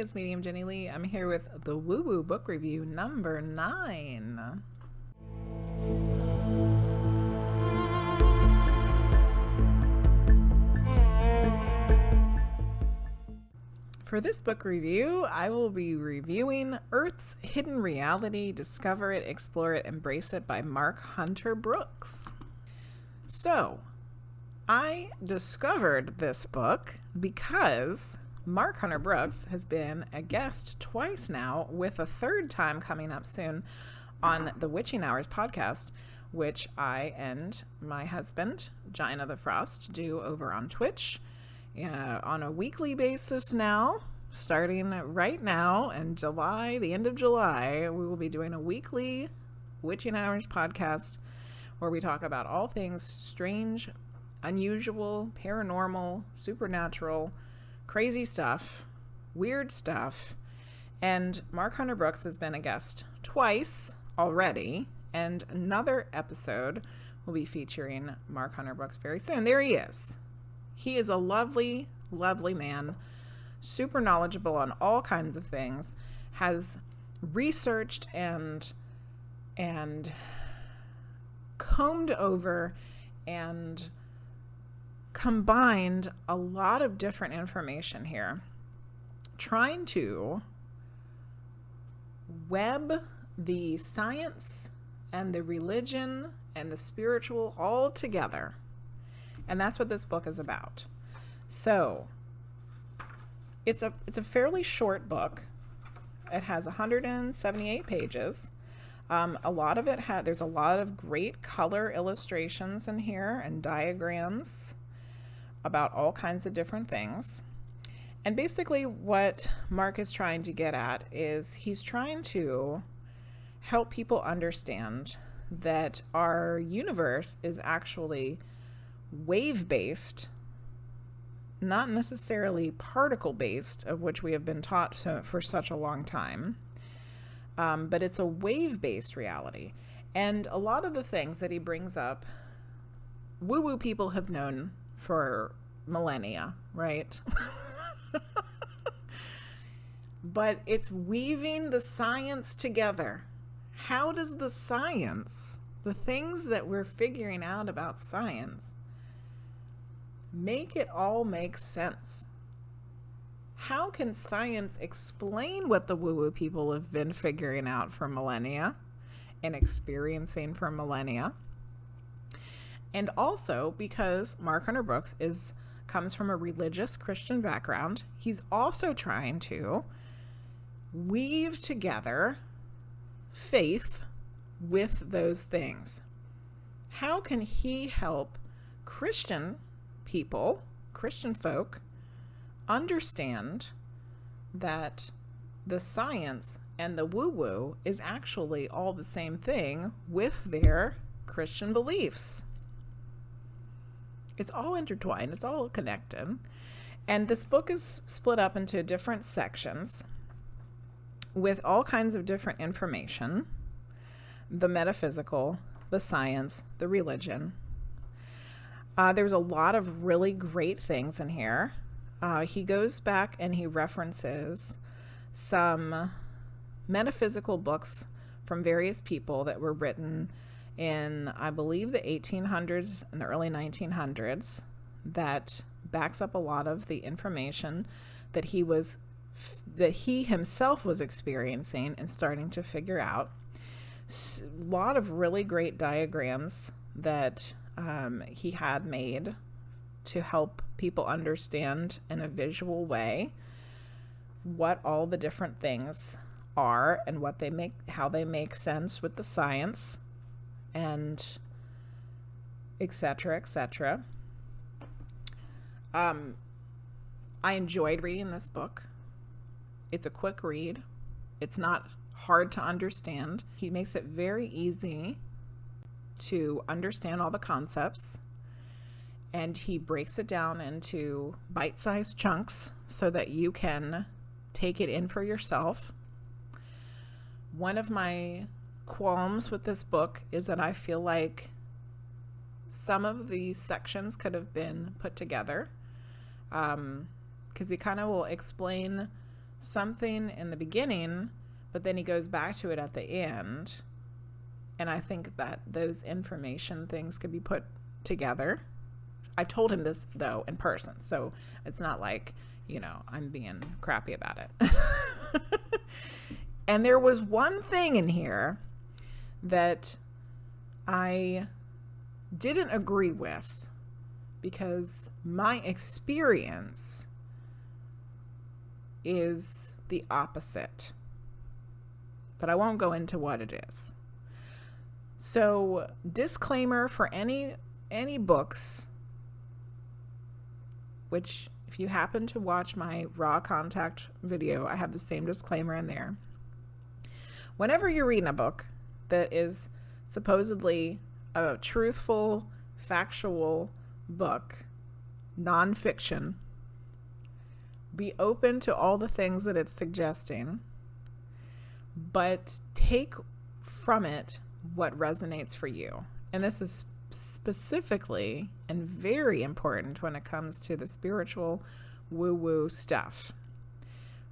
it's Medium Jenny Lee. I'm here with the Woo Woo Book Review number 9. For this book review, I will be reviewing Earth's Hidden Reality, Discover It, Explore It, Embrace It by Mark Hunter Brooks. So, I discovered this book because Mark Hunter Brooks has been a guest twice now, with a third time coming up soon on the Witching Hours podcast, which I and my husband, Gina the Frost, do over on Twitch on a weekly basis now. Starting right now in July, the end of July, we will be doing a weekly Witching Hours podcast where we talk about all things strange, unusual, paranormal, supernatural, crazy stuff, weird stuff. And Mark Hunter Brooks has been a guest twice already, and another episode will be featuring Mark Hunter Brooks very soon. There he is. He is a lovely, lovely man, super knowledgeable on all kinds of things, has researched and combed over and combined a lot of different information here, trying to web the science and the religion and the spiritual all together. And that's what this book is about. So it's a fairly short book. It has 178 pages. A lot of it there's a lot of great color illustrations in here and diagrams about all kinds of different things. And basically what Mark is trying to get at is he's trying to help people understand that our universe is actually wave-based, not necessarily particle-based, of which we have been taught for such a long time, but it's a wave-based reality. And a lot of the things that he brings up, woo-woo people have known for millennia, right? But it's weaving the science together. How does the science, the things that we're figuring out about science, make it all make sense? How can science explain what the woo-woo people have been figuring out for millennia and experiencing for millennia? And also, because Mark Hunter Brooks comes from a religious Christian background, he's also trying to weave together faith with those things. How can he help Christian people, Christian folk, understand that the science and the woo-woo is actually all the same thing with their Christian beliefs? It's all intertwined. It's all connected. And this book is split up into different sections with all kinds of different information: the metaphysical, the science, the religion. There's a lot of really great things in here. He goes back and he references some metaphysical books from various people that were written in, I believe, the 1800s and the early 1900s, that backs up a lot of the information that he himself was experiencing and starting to figure out. A lot of really great diagrams that he had made to help people understand in a visual way what all the different things are and how they make sense with the science, and etc., etc. I enjoyed reading this book. It's a quick read. It's not hard to understand. He makes it very easy to understand all the concepts, and he breaks it down into bite-sized chunks so that you can take it in for yourself. One of my qualms with this book is that I feel like some of the sections could have been put together, because he kind of will explain something in the beginning, but then he goes back to it at the end. And I think that those information things could be put together. I've told him this, though, in person, so it's not like, I'm being crappy about it. And there was one thing in here that I didn't agree with, because my experience is the opposite. But I won't go into what it is. So, disclaimer for any books, which if you happen to watch my Raw Contact video, I have the same disclaimer in there. Whenever you're reading a book that is supposedly a truthful, factual book, nonfiction, be open to all the things that it's suggesting, but take from it what resonates for you. And this is specifically and very important when it comes to the spiritual woo-woo stuff.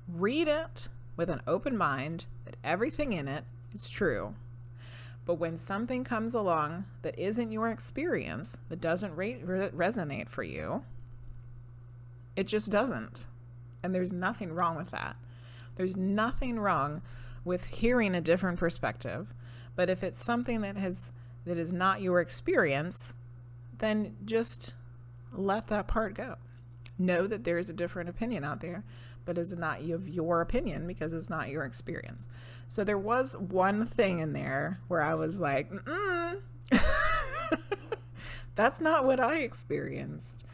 Read it with an open mind that everything in it is true. But when something comes along that isn't your experience, that doesn't resonate for you, it just doesn't. And there's nothing wrong with that. There's nothing wrong with hearing a different perspective. But if it's something that is not your experience, then just let that part go. Know that there is a different opinion out there, but it's not your opinion because it's not your experience. So there was one thing in there where I was like, that's not what I experienced.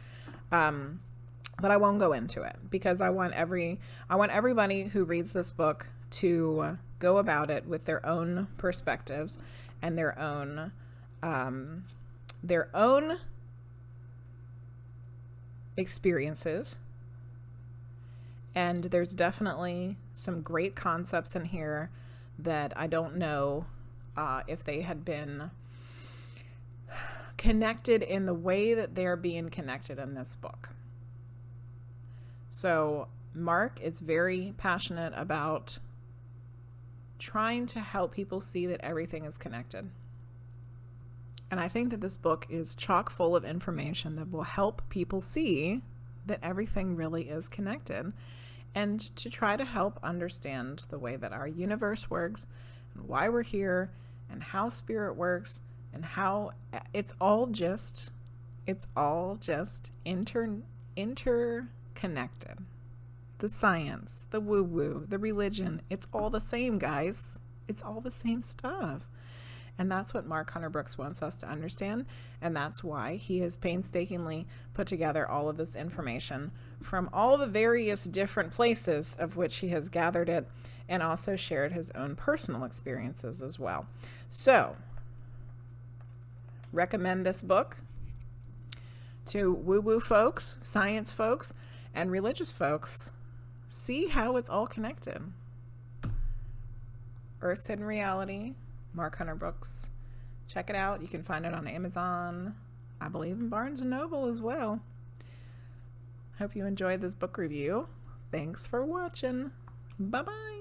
But I won't go into it because I want everybody who reads this book to go about it with their own perspectives and their own experiences. And there's definitely some great concepts in here that I don't know if they had been connected in the way that they're being connected in this book. So Mark is very passionate about trying to help people see that everything is connected. And I think that this book is chock full of information that will help people see that everything really is connected, and to try to help understand the way that our universe works and why we're here and how spirit works and how it's all just interconnected. The science, the woo-woo, the religion, it's all the same, guys. It's all the same stuff. And that's what Mark Hunter Brooks wants us to understand. And that's why he has painstakingly put together all of this information from all the various different places of which he has gathered it, and also shared his own personal experiences as well. So, recommend this book to woo-woo folks, science folks, and religious folks. See how it's all connected. Earth's Hidden Reality, Mark Hunter Brooks. Check it out. You can find it on Amazon. I believe in Barnes & Noble as well. Hope you enjoyed this book review. Thanks for watching. Bye-bye.